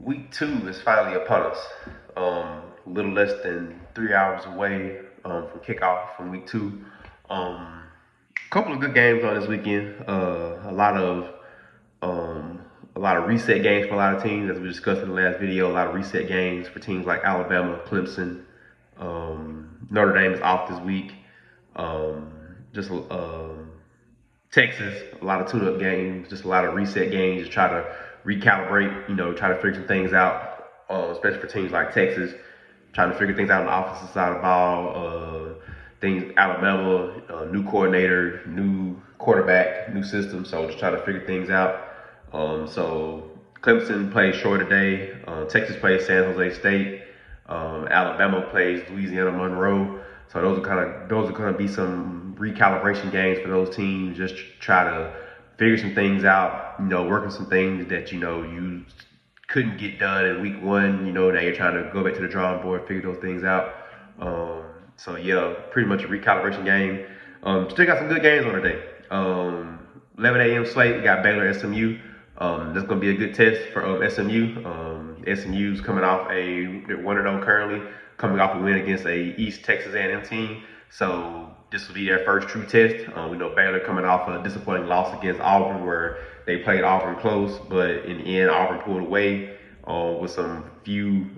Week 2 is finally upon us. A little less than 3 hours away from kickoff from week 2. A couple of good games on this weekend. Um, a lot of reset games for a lot of teams, as we discussed in the last video. A lot of reset games for teams like Alabama, Clemson. Notre Dame is off this week. Um, just Texas, a lot of tune-up games, just a lot of reset games, just try to recalibrate, try to figure some things out, especially for teams like Texas, trying to figure things out on the offensive side of the ball. Things Alabama, new coordinator, new quarterback, new system, so just try to figure things out. So Clemson plays Shore today. Texas plays San Jose State. Alabama plays Louisiana Monroe. So those are gonna be some recalibration games for those teams. Just try to figure some things out. Working some things that you couldn't get done in week 1. Now you're trying to go back to the drawing board, figure those things out. So yeah, pretty much a recalibration game. Still got some good games on today. 11 a.m. slate. We got Baylor SMU. That's going to be a good test for SMU. SMU's coming off they're 1-0 currently, coming off a win against a East Texas A&M team. So this will be their first true test. We know Baylor coming off a disappointing loss against Auburn, where they played Auburn close, but in the end Auburn pulled away with a few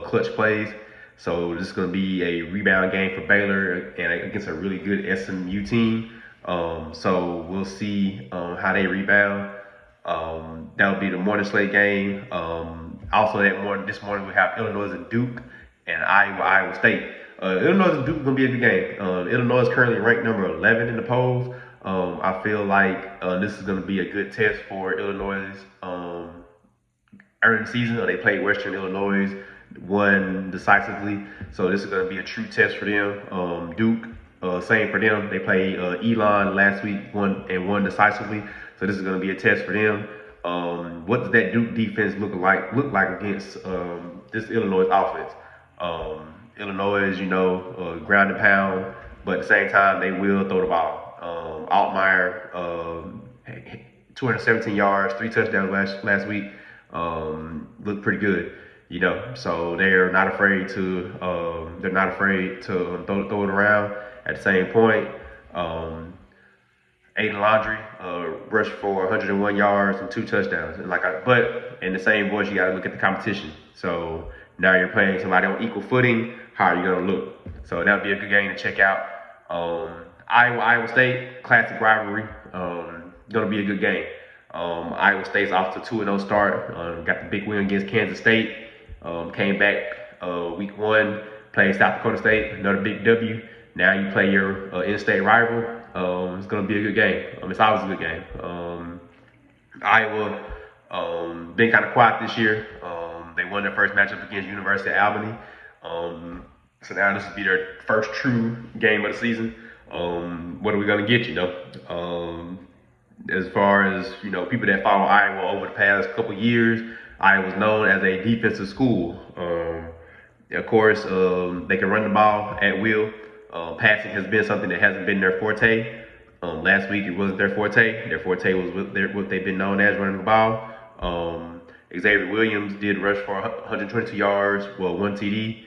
clutch plays. So this is going to be a rebound game for Baylor and against a really good SMU team. So we'll see how they rebound. That'll be the morning slate game. Also this morning we have Illinois and Duke and Iowa State. Illinois and Duke is going to be a good game. Illinois is currently ranked number 11 in the polls. I feel like this is going to be a good test for Illinois' early season. They played Western Illinois, won decisively. So this is going to be a true test for them. Duke, same for them. They played Elon last week, won decisively. So this is going to be a test for them. What does that Duke defense look like against this Illinois offense? Illinois, ground and pound, but at the same time they will throw the ball. Altmaier, 217 yards, 3 touchdowns last week. Looked pretty good. So they're not afraid to throw it around. At the same point, Aiden Laundry rushed for 101 yards and 2 touchdowns. But in the same voice, you got to look at the competition. So now you're playing somebody on equal footing. How are you going to look? So that'll be a good game to check out. Iowa State, classic rivalry. Going to be a good game. Iowa State's off to 2-0 start. Got the big win against Kansas State. Came back week 1, played South Dakota State, another big W. Now you play your in-state rival. It's going to be a good game. It's always a good game. Iowa been kind of quiet this year. They won their first matchup against University of Albany. So now this will be their first true game of the season. What are we going to get, as far as, people that follow Iowa over the past couple years, Iowa's known as a defensive school. Of course, they can run the ball at will. Passing has been something that hasn't been their forte. Last week, it wasn't their forte. Their forte was what they've been known as, running the ball. Xavier Williams did rush for 122 yards, 1 TD.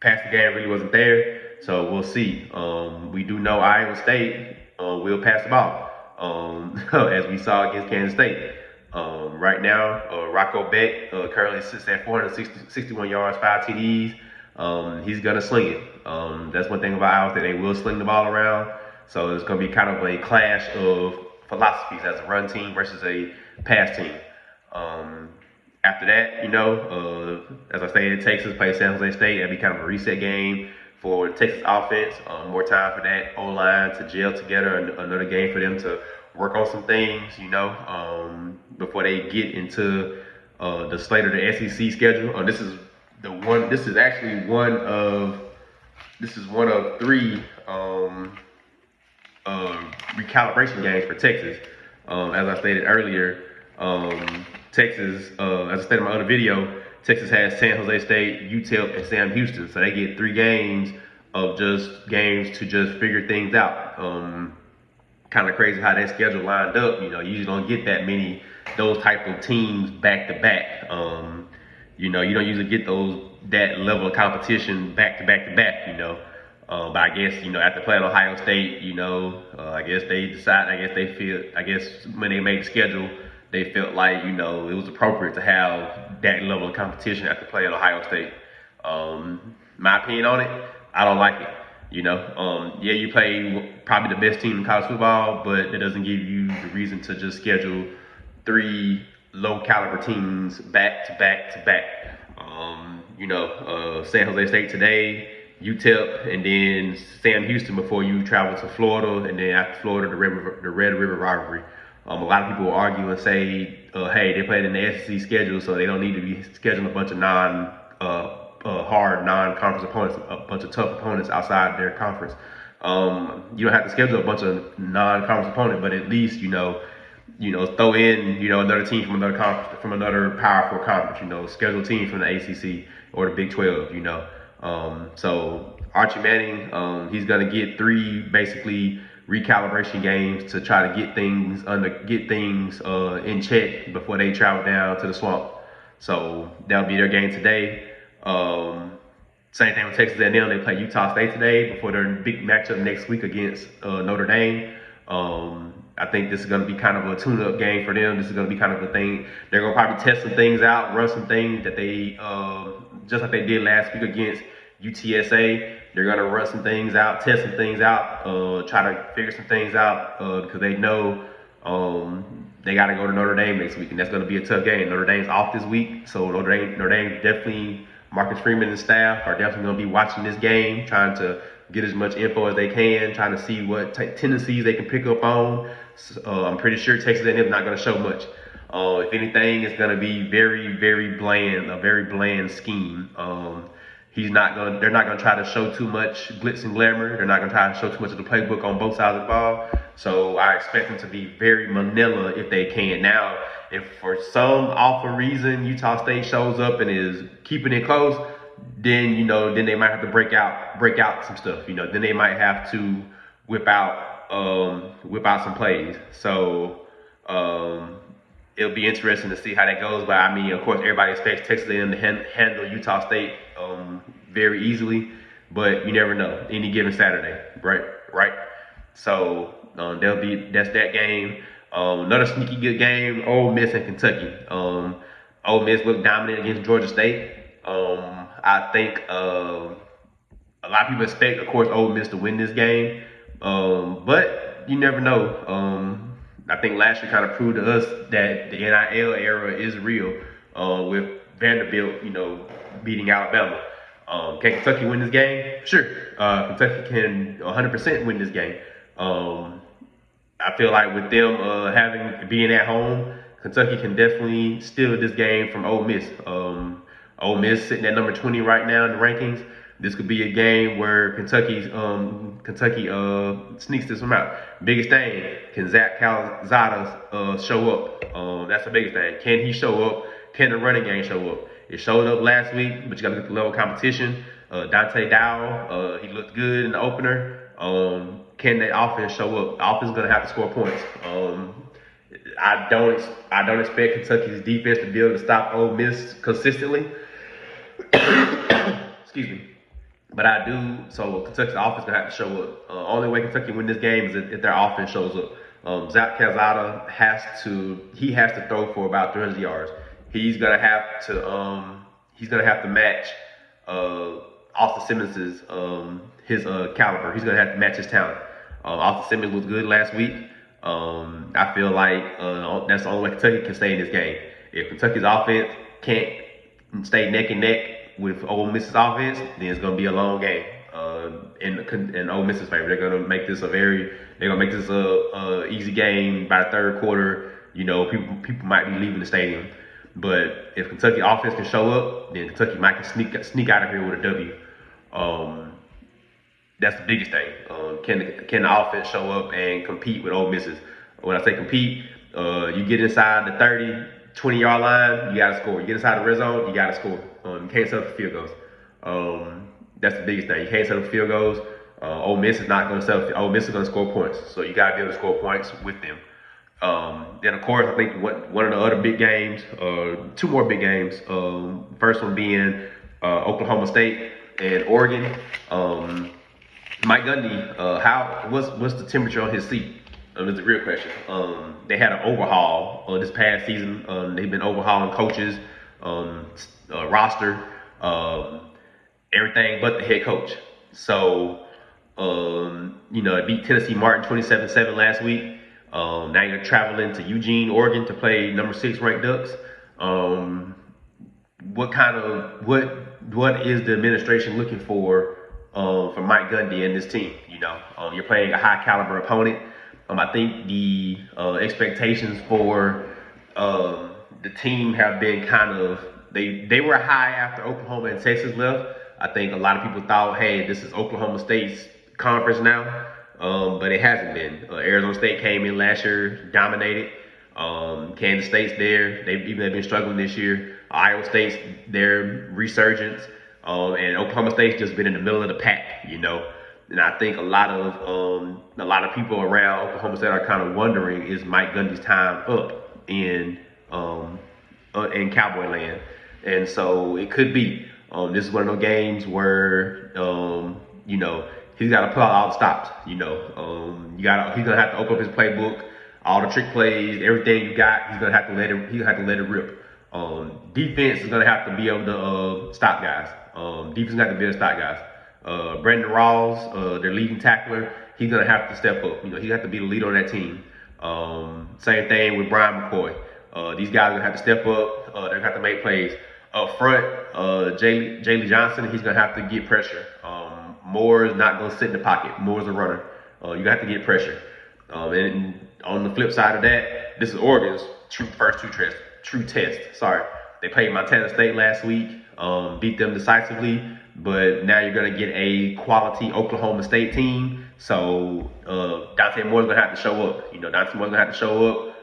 Passing game really wasn't there, so we'll see. We do know Iowa State will pass the ball, as we saw against Kansas State. Right now, Rocco Beck currently sits at 461 yards, 5 TDs. He's going to sling it. That's one thing about Iowa State. They will sling the ball around. So it's going to be kind of a clash of philosophies as a run team versus a pass team. After that, as I stated, Texas plays San Jose State. That'll be kind of a reset game for the Texas offense. More time for that O-line to gel together. Another game for them to work on some things, before they get into the slate of the SEC schedule. This is actually one of 3 recalibration games for Texas. As I stated earlier, Texas, as I stated in my other video, Texas has San Jose State, UTEP, and Sam Houston. So they get 3 games to just figure things out. Kind of crazy how that schedule lined up. You usually don't get that many those type of teams back to back. You know, you don't usually get that level of competition back to back to back. You know, but I guess after playing Ohio State, I guess they decided. I guess when they made the schedule, they felt like it was appropriate to have that level of competition after playing Ohio State. My opinion on it, I don't like it. Yeah, you play probably the best team in college football, but it doesn't give you the reason to just schedule three low caliber teams back to back to back. San Jose State today, UTEP, and then Sam Houston before you travel to Florida, and then after Florida, the Red River rivalry. A lot of people will argue and say, hey, they played in the SEC schedule, so they don't need to be scheduling a bunch of hard non-conference opponents, a bunch of tough opponents outside their conference. You don't have to schedule a bunch of non-conference opponents, but at least throw in another team from another conference, from another Power Four conference. Schedule a team from the ACC or the Big 12. So Archie Manning, he's gonna get 3 basically recalibration games to try to get things in check before they travel down to the swamp. So that'll be their game today. Same thing with Texas A&M. They play Utah State today before their big matchup next week against Notre Dame. I think this is going to be kind of a tune-up game for them. This is going to be kind of a thing. They're going to probably test some things out, run some things that they, just like they did last week against UTSA. They're going to run some things out, test some things out, try to figure some things out because they know they got to go to Notre Dame next week, and that's going to be a tough game. Notre Dame's off this week, so Notre Dame definitely, Marcus Freeman and staff are definitely going to be watching this game, trying to get as much info as they can, trying to see what tendencies they can pick up on. I'm pretty sure Texas A&M is not going to show much. If anything, it's going to be very, very bland, a very bland scheme. They're not going to try to show too much glitz and glamour. They're not going to try to show too much of the playbook on both sides of the ball. So I expect them to be very manila if they can. Now, if for some awful reason Utah State shows up and is keeping it close, then then they might have to break out some stuff. Then they might have to whip out some plays. So it'll be interesting to see how that goes. But I mean, of course, everybody expects Texas A&M to handle Utah State very easily, but you never know. Any given Saturday, right? So that's that game. Another sneaky good game, Ole Miss and Kentucky. Ole Miss looked dominant against Georgia State. I think a lot of people expect, of course, Ole Miss to win this game, but you never know. I think last year kind of proved to us that the NIL era is real with Vanderbilt, beating Alabama. Can Kentucky win this game? Sure. Kentucky can 100% win this game. I feel like with them being at home, Kentucky can definitely steal this game from Ole Miss. Ole Miss sitting at number 20 right now in the rankings. This could be a game where Kentucky sneaks this one out. Biggest thing, can Zach Calzada show up? That's the biggest thing. Can he show up? Can the running game show up? It showed up last week, but you got to look at the level of competition. Dante Dowell, he looked good in the opener. Can the offense show up? The offense is going to have to score points. I don't expect Kentucky's defense to be able to stop Ole Miss consistently. Excuse me. But I do. So Kentucky's offense going to have to show up. Only way Kentucky win this game is if their offense shows up. Zach Calzada has to throw for about 300 yards. He's gonna have to match Austin Simmons's his caliber. He's gonna have to match his talent. Austin Simmons was good last week. I feel like that's the only way Kentucky can stay in this game. If Kentucky's offense can't stay neck and neck with Ole Miss's offense, then it's gonna be a long game. In Ole Miss's favor, they're gonna make this a easy game by the third quarter. People might be leaving the stadium. But if Kentucky offense can show up, then Kentucky might can sneak out of here with a W. That's the biggest thing. Can the offense show up and compete with Ole Miss's? When I say compete, you get inside the 30, 20-yard line, you got to score. You get inside the red zone, you got to score. You can't settle for field goals. That's the biggest thing. You can't settle for field goals. Ole Miss is not going to settle. Ole Miss is going to score points. So you got to be able to score points with them. Then of course I think one of the other big games, two more big games. First one being Oklahoma State and Oregon. Mike Gundy, what's the temperature on his seat? That's a real question. They had an overhaul this past season. They've been overhauling coaches, roster, everything but the head coach. So, it beat Tennessee Martin 27-7 last week. Now you're traveling to Eugene, Oregon to play number 6 ranked Ducks. What is the administration looking for Mike Gundy and this team? You're playing a high caliber opponent. I think the expectations for the team have been they were high after Oklahoma and Texas left. I think a lot of people thought, hey, this is Oklahoma State's conference now, but it hasn't been. Arizona State came in last year, dominated. Kansas State's there. They've been struggling this year. Iowa State's their resurgence, and Oklahoma State's just been in the middle of the pack, And I think a lot of people around Oklahoma State are kind of wondering, is Mike Gundy's time up in Cowboy land? And so it could be. This is one of those games where he's got to pull out all the stops. He's gonna have to open up his playbook, all the trick plays, everything you got. He's gonna have to let it rip. Defense is gonna have to be able to stop guys. Defense is gonna have to be able to stop guys. Brandon Rawls, their leading tackler, he's gonna have to step up. He has to be the leader on that team. Same thing with Brian McCoy. These guys are gonna have to step up. They're gonna have to make plays. Up front, Jalen Johnson, he's gonna have to get pressure. Moore is not gonna sit in the pocket. Moore's a runner. You have to get pressure. And on the flip side of that, this is Oregon's first true test. Sorry, they played Montana State last week, beat them decisively, but now you're gonna get a quality Oklahoma State team. So Dante Moore's gonna have to show up. Dante Moore's gonna have to show up,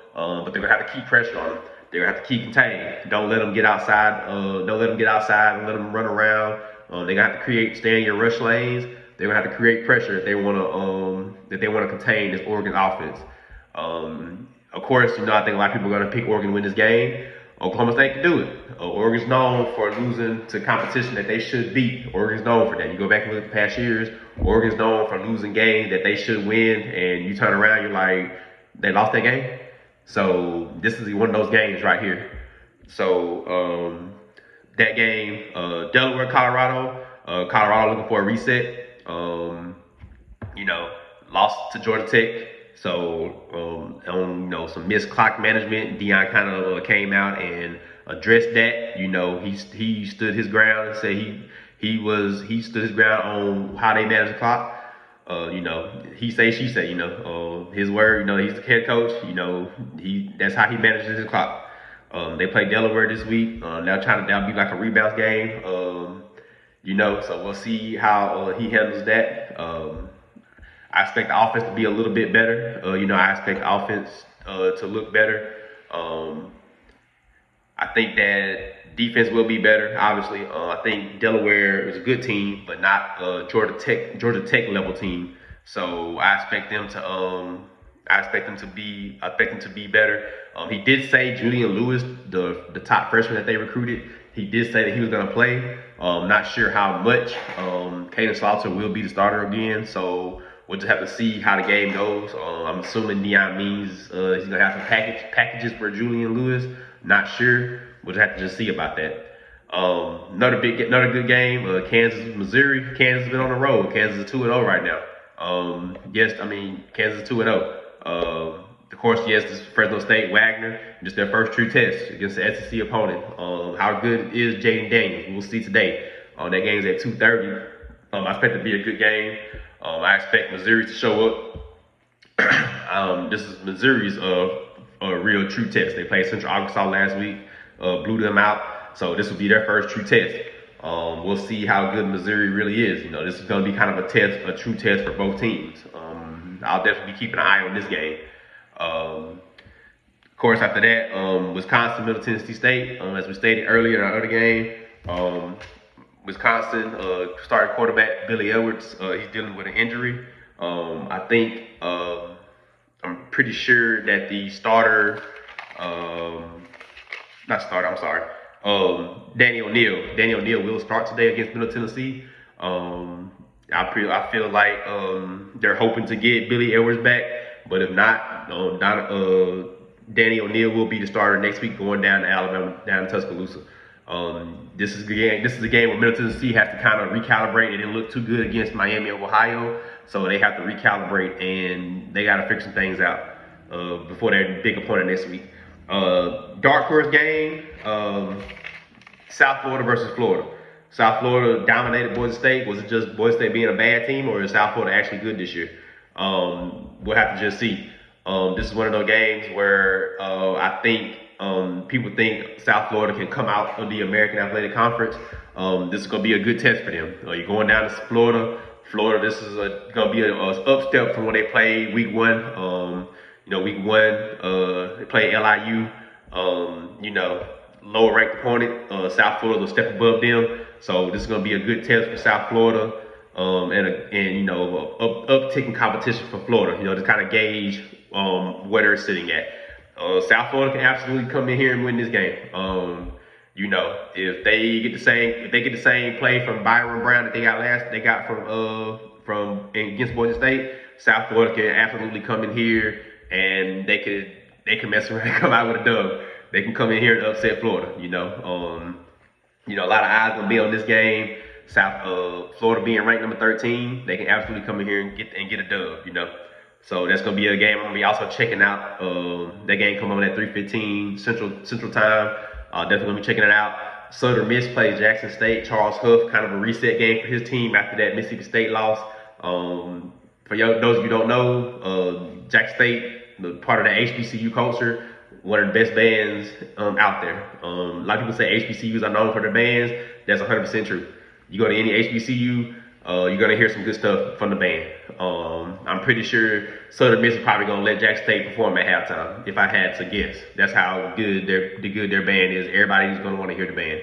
but they're gonna have to keep pressure on him. They're gonna have to keep contained. Don't let them get outside. Don't let them get outside and let them run around. They're gonna have to stay in your rush lanes. They're gonna have to create pressure if they wanna contain this Oregon offense. Of course, I think a lot of people are gonna pick Oregon to win this game. Oklahoma State can do it. Oregon's known for losing to competition that they should beat. Oregon's known for that. You go back and look at the past years, Oregon's known for losing games that they should win, and you turn around, you're like, they lost that game? So this is one of those games right here. So that game, Delaware, Colorado. Colorado looking for a reset. Lost to Georgia Tech. So on some missed clock management, Deion kind of came out and addressed that. He stood his ground and said he stood his ground on how they manage the clock. He say, she say, his word, he's the head coach, that's how he manages his clock. They play Delaware this week. That'll be like a rebound game. So we'll see how he handles that. I expect the offense to be a little bit better. I expect the offense to look better. I think that defense will be better, obviously. I think Delaware is a good team, but not Georgia Tech level team. So I expect them to be better. He did say Julian Lewis, the top freshman that they recruited, he did say that he was going to play. Not sure how much. Caden Slaughter will be the starter again. So we'll just have to see how the game goes. I'm assuming Deion means he's going to have some packages for Julian Lewis. Not sure. We'll just have to see about that. Another good game. Kansas, Missouri. Kansas has been on the road. Kansas is 2-0 right now. Kansas is 2-0. Of course, yes, this is Fresno State, Wagner, just their first true test against the SEC opponent. How good is Jaden Daniels? We'll see today. That game's at 2:30. I expect it to be a good game. I expect Missouri to show up. This is Missouri's a real true test. They played Central Arkansas last week, blew them out. So this will be their first true test. We'll see how good Missouri really is. This is going to be kind of a true test for both teams. I'll definitely be keeping an eye on this game. Of course, after that, Wisconsin, Middle Tennessee State. As we stated earlier in our other game, Wisconsin starting quarterback Billy Edwards. He's dealing with an injury. I think I'm pretty sure that the starter, um, not starter, I'm sorry, Danny O'Neal will start today against Middle Tennessee. Um, I feel like they're hoping to get Billy Edwards back, but if not, Danny O'Neal will be the starter next week going down to Alabama, down to Tuscaloosa. This is the game. This is the game where Middle Tennessee has to kind of recalibrate. It didn't look too good against Miami of Ohio, so they have to recalibrate and they got to figure some things out before their big opponent next week. Dark horse game, South Florida versus Florida. South Florida dominated Boise State. Was it just Boise State being a bad team, or is South Florida actually good this year? We'll have to just see. This is one of those games where I think people think South Florida can come out of the American Athletic Conference. This is going to be a good test for them. You're going down to Florida. Florida, this is going to be an upstep from when they played week one. Week one, they played LIU. Lower ranked opponent. South Florida will step above them. So this is going to be a good test for South Florida. Uptick in competition for Florida, to kind of gauge where they're sitting at. South Florida can absolutely come in here and win this game. If they get the same play from Byron Brown that they got from against Boise State, South Florida can absolutely come in here and they can mess around and come out with a dub. They can come in here and upset Florida. A lot of eyes gonna be on this game. Florida being ranked number 13, they can absolutely come in here and get a dub. So that's gonna be a game I'm gonna be also checking out. That game come on at 3:15 Central Time. Definitely gonna be checking it out. Southern Miss plays Jackson State. Charles Huff, kind of a reset game for his team after that Mississippi State loss. For those of you who don't know, Jackson State, part of the HBCU culture, one of the best bands out there. A lot of people say HBCUs are known for their bands. That's 100% true. You go to any HBCU, you're gonna hear some good stuff from the band. I'm pretty sure Southern Miss is probably gonna let Jackson State perform at halftime, if I had to guess. That's how good their band is. Everybody's gonna want to hear the band.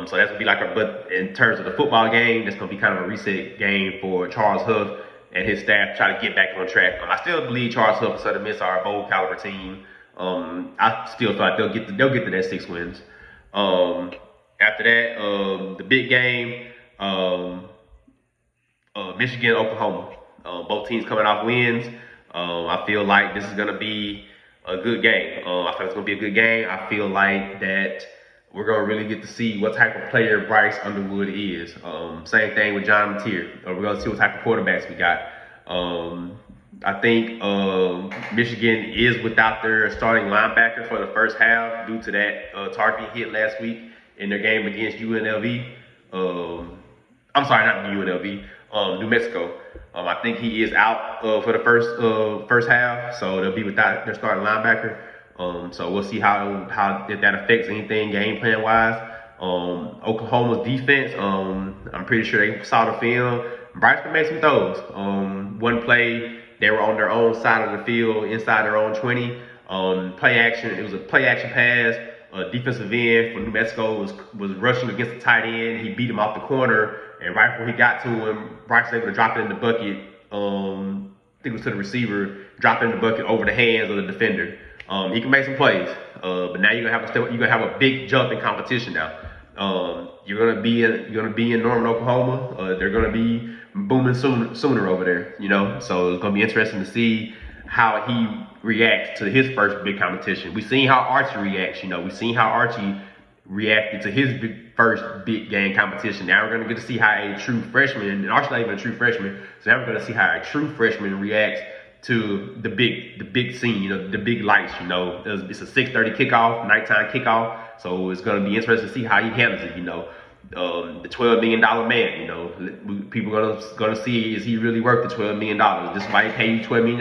So that's gonna be but in terms of the football game, that's gonna be kind of a reset game for Charles Huff and his staff to try to get back on track. I still believe Charles Huff and Southern Miss are a bowl caliber team. I still feel like they'll get to that 6 wins. After that, the big game, Michigan, Oklahoma. Both teams coming off wins. I feel like this is gonna be a good game. I feel it's gonna be a good game. I feel like that we're gonna really get to see what type of player Bryce Underwood is. Same thing with John Mateer. We're gonna see what type of quarterbacks we got. I think Michigan is without their starting linebacker for the first half due to that target hit last week in their game against UNLV. I'm sorry, not UNLV, New Mexico. I think he is out for the first half, so they'll be without their starting linebacker. So we'll see how if that affects anything game plan wise. Oklahoma's defense, I'm pretty sure they saw the film. Bryce can make some throws. One play, they were on their own side of the field, inside their own 20. Play action, it was a play action pass. Defensive end for New Mexico was rushing against the tight end. He beat him off the corner, and right before he got to him, Bryce was able to drop it in the bucket. I think it was to the receiver, drop it in the bucket over the hands of the defender. He can make some plays, but now you're gonna have a big jump in competition now. You're gonna be in Norman, Oklahoma. They're gonna be booming sooner over there. So it's gonna be interesting to see how he reacts to his first big competition. We've seen how Archie reacts. We've seen how Archie reacted to his first big game competition. Now we're gonna get to see how a true freshman, and Archie's not even a true freshman, so now we're gonna see how a true freshman reacts to the big scene, the big lights. It's a 6:30 kickoff, nighttime kickoff, so it's gonna be interesting to see how he handles it. The $12 million man. People gonna see, is he really worth the $12 million? This is why they pay you $12 million.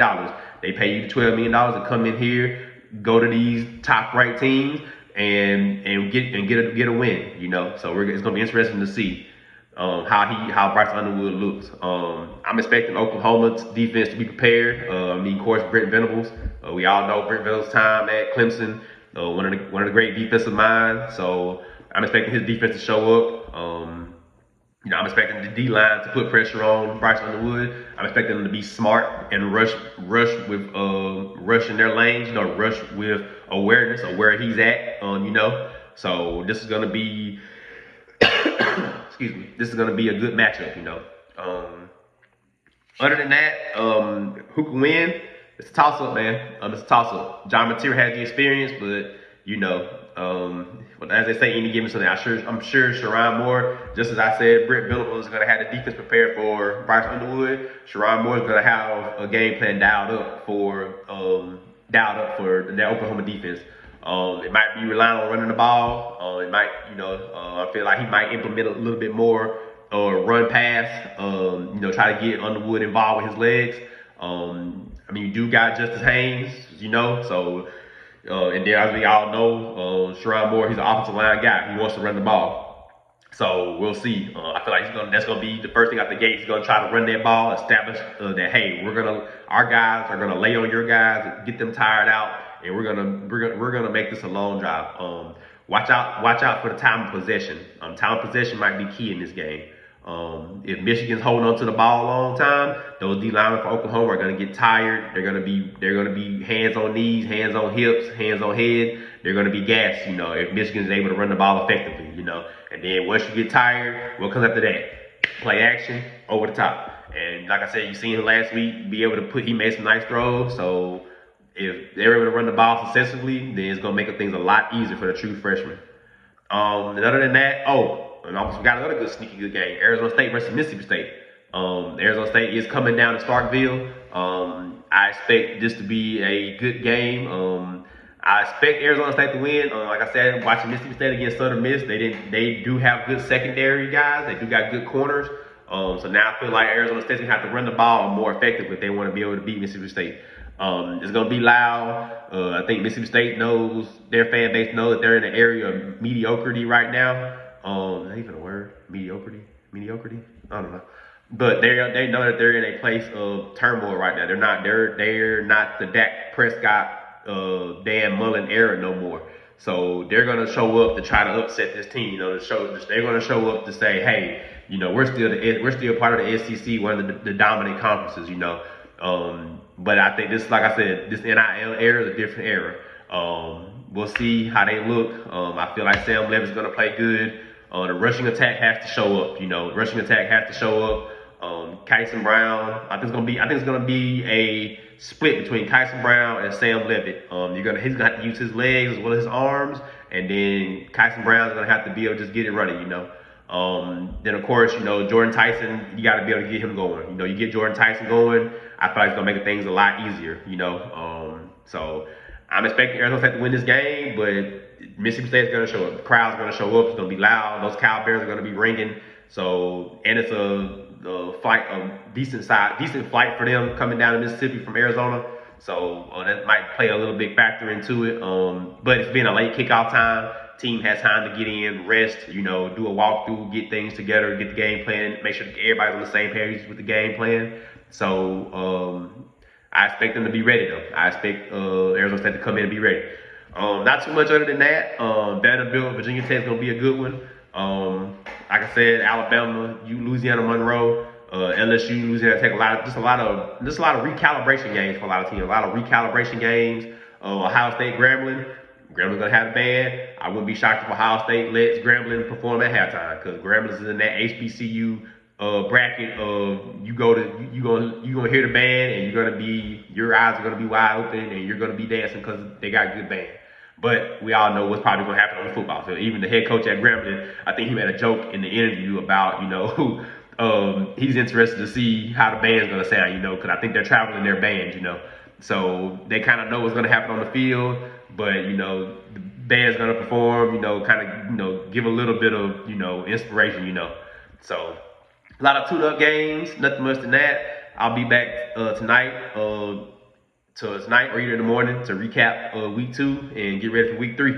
They pay you the $12 million to come in here, go to these top ranked teams, and get a win. So it's gonna be interesting to see how Bryce Underwood looks. I'm expecting Oklahoma's defense to be prepared. Of course, Brent Venables. We all know Brent Venables' time at Clemson. One of the great defensive minds. So I'm expecting his defense to show up. I'm expecting the D line to put pressure on Bryce Underwood. I'm expecting them to be smart and rush with rush in their lanes. Rush with awareness of where he's at. So this is gonna be excuse me. This is gonna be a good matchup. Other than that, who can win? It's a toss up, man. It's a toss up. John Mateer has the experience, but but as they say, any given Sunday, I'm sure Sherrone Moore, just as I said, Brent Venables is going to have the defense prepared for Bryce Underwood. Sherrone Moore is going to have a game plan dialed up for the Oklahoma defense. It might be relying on running the ball. It might, I feel like he might implement a little bit more run pass. Try to get Underwood involved with his legs. You do got Justice Haynes, so. And then, as we all know, Sherrone Moore, he's an offensive line guy. He wants to run the ball. So we'll see. I feel like that's going to be the first thing out the gate. He's going to try to run that ball, establish that, hey, our guys are going to lay on your guys, get them tired out, and we're going to make this a long drive. Watch out for the time of possession. Time of possession might be key in this game. If Michigan's holding on to the ball a long time, those D linemen for Oklahoma are going to get tired. They're going to be hands on knees, hands on hips, hands on head. They're going to be gassed, if Michigan's able to run the ball effectively, And then once you get tired, what comes after that? Play action, over the top. And like I said, you seen him last week he made some nice throws. So if they're able to run the ball successfully, then it's going to make things a lot easier for the true freshman. And other than that, and I almost forgot another sneaky good game. Arizona State versus Mississippi State. Arizona State is coming down to Starkville. I expect this to be a good game. I expect Arizona State to win. Like I said, watching Mississippi State against Southern Miss, they do have good secondary guys. They do got good corners. So now I feel like Arizona State's gonna have to run the ball more effectively if they want to be able to beat Mississippi State. It's gonna be loud. I think Mississippi State knows, their fan base knows that they're in an area of mediocrity right now. Is that even a word? Mediocrity? I don't know. But they know that they're in a place of turmoil right now. They're not the Dak Prescott, Dan Mullen era no more. So they're gonna show up to try to upset this team. They're gonna show up to say, hey, we're still part of the SEC, one of the dominant conferences. But I think this, like I said, this NIL era is a different era. We'll see how they look. I feel like Sam Levin's gonna play good. The rushing attack has to show up. Rushing attack has to show up. Kyson Brown, I think it's gonna be a split between Kyson Brown and Sam Levitt. He's gonna have to use his legs as well as his arms, and then Kyson Brown's gonna have to be able to just get it running. Then of course, Jordan Tyson, you got to be able to get him going. You get Jordan Tyson going, I feel like it's gonna make things a lot easier. So I'm expecting Arizona State to win this game, but Mississippi State's gonna show up. The crowd's gonna show up. It's gonna be loud. Those cowbells are gonna be ringing. So, and it's a decent flight for them coming down to Mississippi from Arizona. So that might play a little big factor into it. But it's been a late kickoff time. Team has time to get in, rest, do a walkthrough, get things together, get the game plan, make sure everybody's on the same page with the game plan. So I expect them to be ready though. I expect Arizona State to come in and be ready. Not too much other than that. Vanderbilt, Virginia Tech is gonna be a good one. Like I said, Alabama, Louisiana Monroe, LSU, Louisiana Tech, a lot of recalibration games for a lot of teams. A lot of recalibration games. Ohio State, Grambling. Grambling's gonna have a band. I wouldn't be shocked if Ohio State lets Grambling perform at halftime, because Grambling is in that HBCU bracket of you're gonna hear the band and your eyes are gonna be wide open and you're gonna be dancing because they got a good band. But we all know what's probably gonna happen on the football field. Even the head coach at Grambling, I think he made a joke in the interview about he's interested to see how the band's gonna sound, because I think they're traveling their bands, so they kind of know what's gonna happen on the field, but the band's gonna perform, give a little bit of inspiration, so. A lot of tune-up games, nothing much than that. I'll be back tonight or either in the morning to recap week 2 and get ready for week 3.